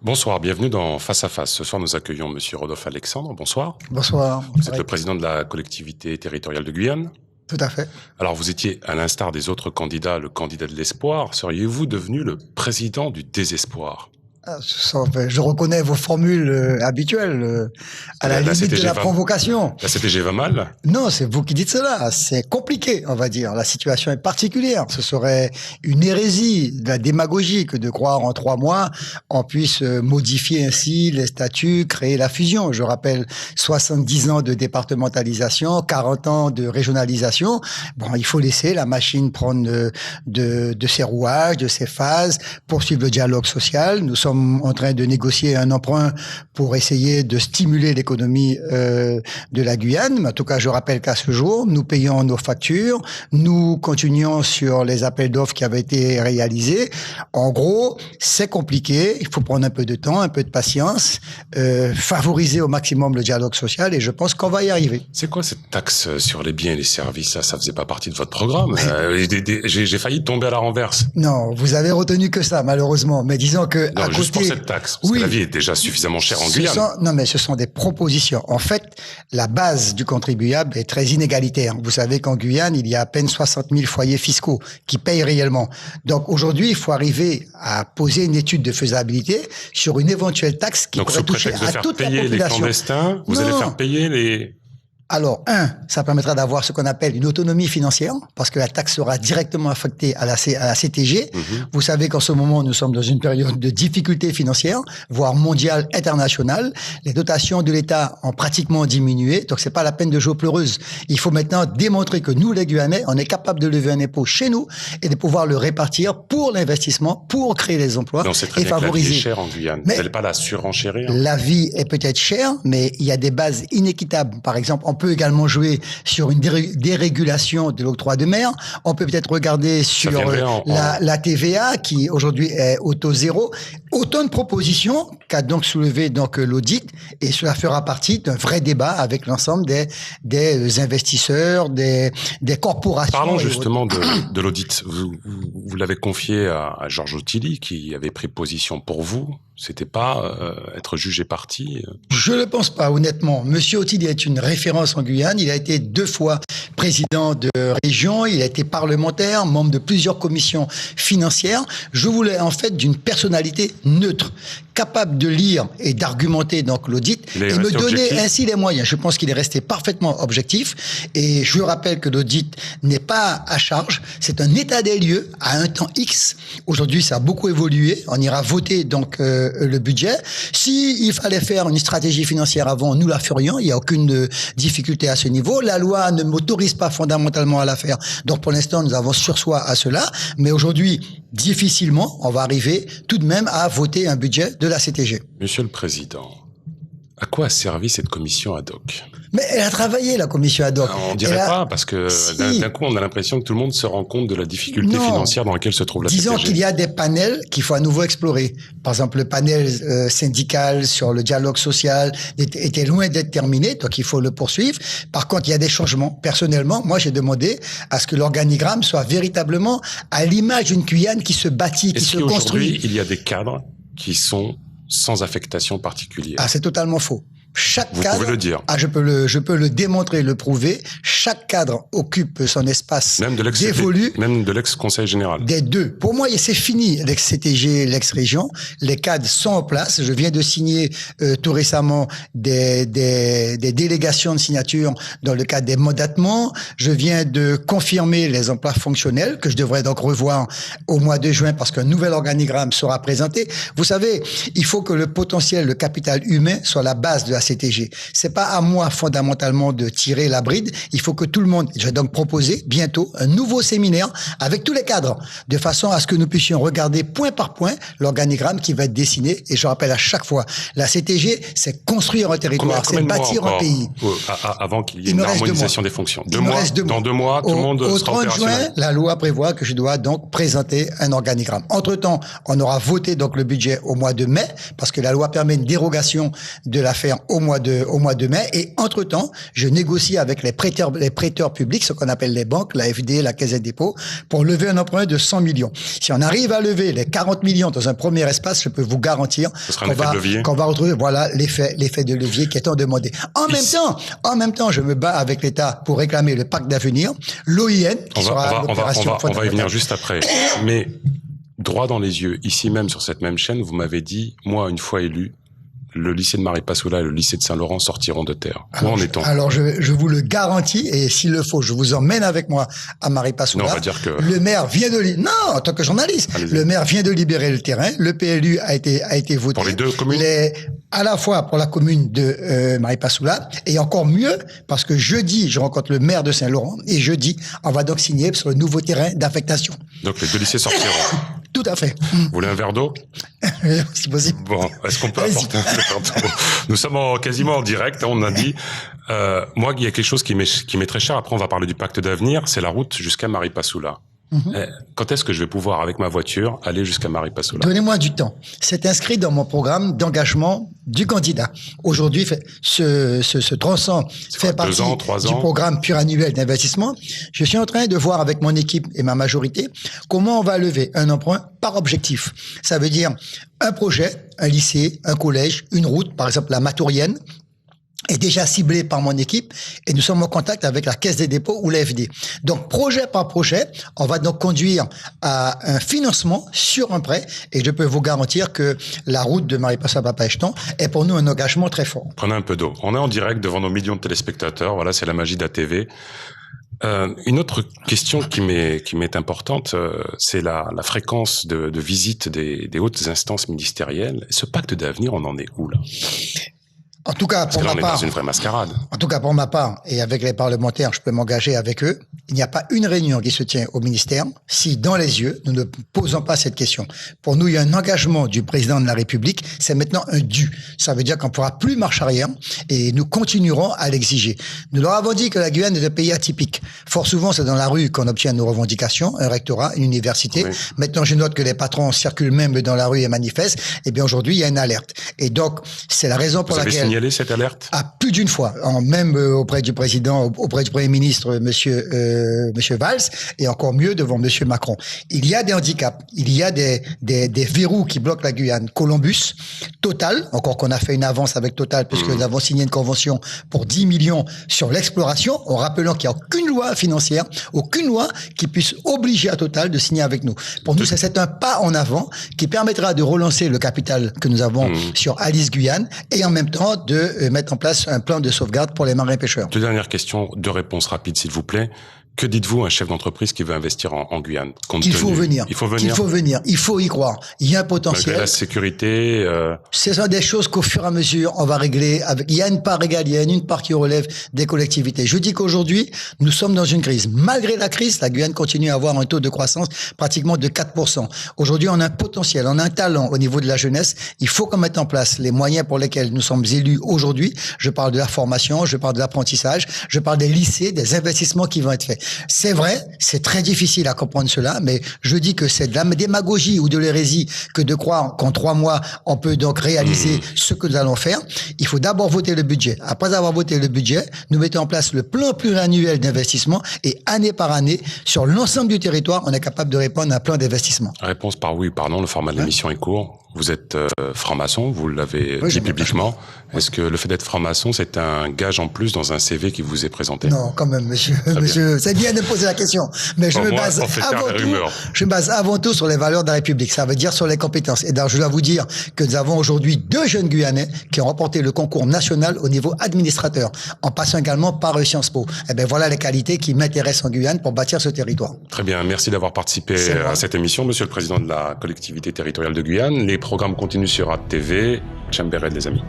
Bonsoir, bienvenue dans Face à Face. Ce soir, nous accueillons Monsieur Rodolphe Alexandre. Bonsoir. Bonsoir. Vous êtes le président de la collectivité territoriale de Guyane. Tout à fait. Alors, vous étiez, à l'instar des autres candidats, le candidat de l'espoir. Seriez-vous devenu le président du désespoir? Je reconnais vos formules habituelles, à la limite de la provocation. La CTG va mal? Non, c'est vous qui dites cela. C'est compliqué, on va dire. La situation est particulière. Ce serait une hérésie, de la démagogie que de croire en 3 mois on puisse modifier ainsi les statuts, créer la fusion. Je rappelle 70 ans de départementalisation, 40 ans de régionalisation. Bon, il faut laisser la machine prendre de ses rouages, de ses phases, poursuivre le dialogue social. Nous sommes en train de négocier un emprunt pour essayer de stimuler l'économie de la Guyane. Mais en tout cas, je rappelle qu'à ce jour, nous payons nos factures, nous continuons sur les appels d'offres qui avaient été réalisés. En gros, c'est compliqué, il faut prendre un peu de temps, un peu de patience, favoriser au maximum le dialogue social et je pense qu'on va y arriver. C'est quoi cette taxe sur les biens et les services? Ça faisait pas partie de votre programme. J'ai failli tomber à la renverse. Non, vous avez retenu que ça, malheureusement. Mais disons que non, juste pour cette taxe, parce que la vie est déjà suffisamment chère en Guyane. Non, mais ce sont des propositions. En fait, la base du contribuable est très inégalitaire. Vous savez qu'en Guyane, il y a à peine 60 000 foyers fiscaux qui payent réellement. Donc aujourd'hui, il faut arriver à poser une étude de faisabilité sur une éventuelle taxe qui pourrait toucher à toute la population. Donc sous prétexte de faire payer les clandestins, vous allez faire payer les... Alors, ça permettra d'avoir ce qu'on appelle une autonomie financière, parce que la taxe sera directement affectée à la CTG. Vous savez qu'en ce moment, nous sommes dans une période de difficulté financière, voire mondiale, internationale. Les dotations de l'État ont pratiquement diminué, donc c'est pas la peine de jouer pleureuse. Il faut maintenant démontrer que nous, les Guyanais, on est capable de lever un impôt chez nous et de pouvoir le répartir pour l'investissement, pour créer des emplois et favoriser. La vie est chère en Guyane. Vous n'allez pas la surenchérir? La vie est peut-être chère, mais il y a des bases inéquitables. Par exemple, on peut également jouer sur une dérégulation de l'octroi de mer. On peut peut-être regarder sur la TVA qui aujourd'hui est au taux zéro. Autant de propositions qu'a donc soulevé l'audit et cela fera partie d'un vrai débat avec l'ensemble des investisseurs, des corporations. Parlons justement de l'audit. Vous l'avez confié à Georges Ottilie qui avait pris position pour vous. C'était pas être jugé parti. Je ne le pense pas, honnêtement. Monsieur Ottilie est une référence en Guyane. Il a été 2 fois président de région. Il a été parlementaire, membre de plusieurs commissions financières. Je voulais en fait d'une personnalité neutre, capable de lire et d'argumenter donc l'audit et me donner ainsi les moyens. Je pense qu'il est resté parfaitement objectif et je rappelle que l'audit n'est pas à charge. C'est un état des lieux à un temps X. Aujourd'hui, ça a beaucoup évolué. On ira voter donc le budget. Si il fallait faire une stratégie financière avant, nous la ferions. Il n'y a aucune difficulté à ce niveau. La loi ne m'autorise pas fondamentalement à la faire. Donc pour l'instant, nous avons sursoir à cela. Mais aujourd'hui, difficilement, on va arriver tout de même à voter un budget de la CTG. Monsieur le Président, à quoi a servi cette commission ad hoc? Mais elle a travaillé, la commission ad hoc. On dirait pas, parce que d'un coup, on a l'impression que tout le monde se rend compte de la difficulté financière dans laquelle se trouve la CTG. Disons qu'il y a des panels qu'il faut à nouveau explorer. Par exemple, le panel syndical sur le dialogue social était loin d'être terminé, donc il faut le poursuivre. Par contre, il y a des changements. Personnellement, moi, j'ai demandé à ce que l'organigramme soit véritablement à l'image d'une Guyane qui se bâtit, qui se construit. Aujourd'hui, il y a des cadres qui sont sans affectation particulière. Ah, c'est totalement faux. Chaque cadre, vous pouvez le dire. Ah, je peux le démontrer, le prouver. Chaque cadre occupe son espace dévolu. Même de l'ex-conseil général. Des 2. Pour moi, c'est fini, l'ex-CTG, l'ex-région. Les cadres sont en place. Je viens de signer tout récemment des délégations de signature dans le cadre des mandatements. Je viens de confirmer les emplois fonctionnels que je devrais donc revoir au mois de juin parce qu'un nouvel organigramme sera présenté. Vous savez, il faut que le potentiel, le capital humain soit la base de la CTG. C'est pas à moi fondamentalement de tirer la bride. Il faut que tout le monde. Je vais donc proposer bientôt un nouveau séminaire avec tous les cadres, de façon à ce que nous puissions regarder point par point l'organigramme qui va être dessiné. Et je rappelle à chaque fois, la CTG, c'est construire un territoire, c'est bâtir un pays. Avant qu'il y ait une harmonisation des fonctions. Dans 2 mois, tout le monde sera opérationnel. Au 30 juin, la loi prévoit que je dois donc présenter un organigramme. Entre-temps, on aura voté donc le budget au mois de mai, parce que la loi permet une dérogation de la faire au mois de mai. Et entre-temps, je négocie avec les prêteurs publics, ce qu'on appelle les banques, l'AFD, la Caisse des dépôts, pour lever un emprunt de 100 millions. Si on arrive à lever les 40 millions dans un premier espace, je peux vous garantir qu'on va retrouver, voilà, l'effet de levier qui est en demandé. En même temps, je me bats avec l'État pour réclamer le pacte d'avenir, l'OIN, qui sera l'opération on va y venir juste après. Mais, droit dans les yeux, ici même, sur cette même chaîne, vous m'avez dit, moi, une fois élu, le lycée de Maripasoula et le lycée de Saint-Laurent sortiront de terre. Où en est-on? Alors, je vous le garantis, et s'il le faut, je vous emmène avec moi à Maripasoula. Non, on va dire que... Le maire vient de... Non, en tant que journaliste. Le maire vient de libérer le terrain. Le PLU a été voté. Pour les deux communes? À la fois pour la commune de Maripasoula, et encore mieux, parce que jeudi, je rencontre le maire de Saint-Laurent, et jeudi, on va donc signer sur le nouveau terrain d'affectation. Donc, les deux lycées sortiront. Tout à fait. Vous voulez un verre d'eau? Si possible. Bon, est-ce qu'on peut apporter un verre d'eau? Nous sommes quasiment en direct, on a dit. Moi, il y a quelque chose qui m'est très cher. Après, on va parler du pacte d'avenir. C'est la route jusqu'à Maripasoula. Quand est-ce que je vais pouvoir, avec ma voiture, aller jusqu'à Maripasoula? Donnez-moi du temps. C'est inscrit dans mon programme d'engagement du candidat. Aujourd'hui, ce tronçon fait partie du programme pluriannuel d'investissement. Je suis en train de voir avec mon équipe et ma majorité comment on va lever un emprunt par objectif. Ça veut dire un projet, un lycée, un collège, une route, par exemple la Matourienne, est déjà ciblé par mon équipe et nous sommes en contact avec la Caisse des dépôts ou l'AFD. Donc, projet par projet, on va donc conduire à un financement sur un prêt et je peux vous garantir que la route de Maripasoula-Papa-Echton est pour nous un engagement très fort. Prenez un peu d'eau. On est en direct devant nos millions de téléspectateurs. Voilà, c'est la magie d'ATV. Une autre question qui m'est importante, c'est la fréquence de visite des hautes instances ministérielles. Ce pacte d'avenir, on en est où là? En tout cas, pour ma part, on est dans une vraie mascarade. En tout cas, pour ma part, et avec les parlementaires, je peux m'engager avec eux. Il n'y a pas une réunion qui se tient au ministère si, dans les yeux, nous ne posons pas cette question. Pour nous, il y a un engagement du président de la République. C'est maintenant un dû. Ça veut dire qu'on ne pourra plus marcher arrière et nous continuerons à l'exiger. Nous leur avons dit que la Guyane est un pays atypique. Fort souvent, c'est dans la rue qu'on obtient nos revendications, un rectorat, une université. Oui. Maintenant, je note que les patrons circulent même dans la rue et manifestent. Eh bien, aujourd'hui, il y a une alerte. Et donc, c'est la raison pour laquelle... cette alerte? Plus d'une fois, même auprès du président, auprès du Premier ministre, Monsieur Valls, et encore mieux devant Monsieur Macron. Il y a des handicaps, il y a des verrous qui bloquent la Guyane. Columbus, Total, encore qu'on a fait une avance avec Total puisque nous avons signé une convention pour 10 millions sur l'exploration, en rappelant qu'il n'y a aucune loi financière, aucune loi qui puisse obliger à Total de signer avec nous. Pour nous, c'est un pas en avant qui permettra de relancer le capital que nous avons sur Alice Guyane et en même temps de mettre en place un plan de sauvegarde pour les marins pêcheurs. Deux dernières questions, deux réponses rapides s'il vous plaît. Que dites-vous à un chef d'entreprise qui veut investir en Guyane? Il faut venir. Il faut venir. Il faut y croire. Il y a un potentiel. Malgré la sécurité. Ce sont des choses qu'au fur et à mesure, on va régler. Il y a une part régalienne, une part qui relève des collectivités. Je dis qu'aujourd'hui, nous sommes dans une crise. Malgré la crise, la Guyane continue à avoir un taux de croissance pratiquement de 4%. Aujourd'hui, on a un potentiel, on a un talent au niveau de la jeunesse. Il faut qu'on mette en place les moyens pour lesquels nous sommes élus aujourd'hui. Je parle de la formation, je parle de l'apprentissage, je parle des lycées, des investissements qui vont être faits. C'est vrai, c'est très difficile à comprendre cela, mais je dis que c'est de la démagogie ou de l'hérésie que de croire qu'en 3 mois, on peut donc réaliser ce que nous allons faire. Il faut d'abord voter le budget. Après avoir voté le budget, nous mettons en place le plan pluriannuel d'investissement et année par année, sur l'ensemble du territoire, on est capable de répondre à un plan d'investissement. Réponse par oui ou par non, le format de l'émission est court. Vous êtes franc-maçon, vous l'avez dit publiquement. Est-ce que le fait d'être franc-maçon, c'est un gage en plus dans un CV qui vous est présenté? Non, quand même, monsieur, c'est bien de poser la question. Mais je me base avant tout sur les valeurs de la République. Ça veut dire sur les compétences. Et donc, je dois vous dire que nous avons aujourd'hui 2 jeunes Guyanais qui ont remporté le concours national au niveau administrateur, en passant également par Sciences Po. Eh bien, voilà les qualités qui m'intéressent en Guyane pour bâtir ce territoire. Très bien. Merci d'avoir participé à cette émission, monsieur le président de la collectivité territoriale de Guyane. Les programmes continuent sur ATV. Chambered, les amis.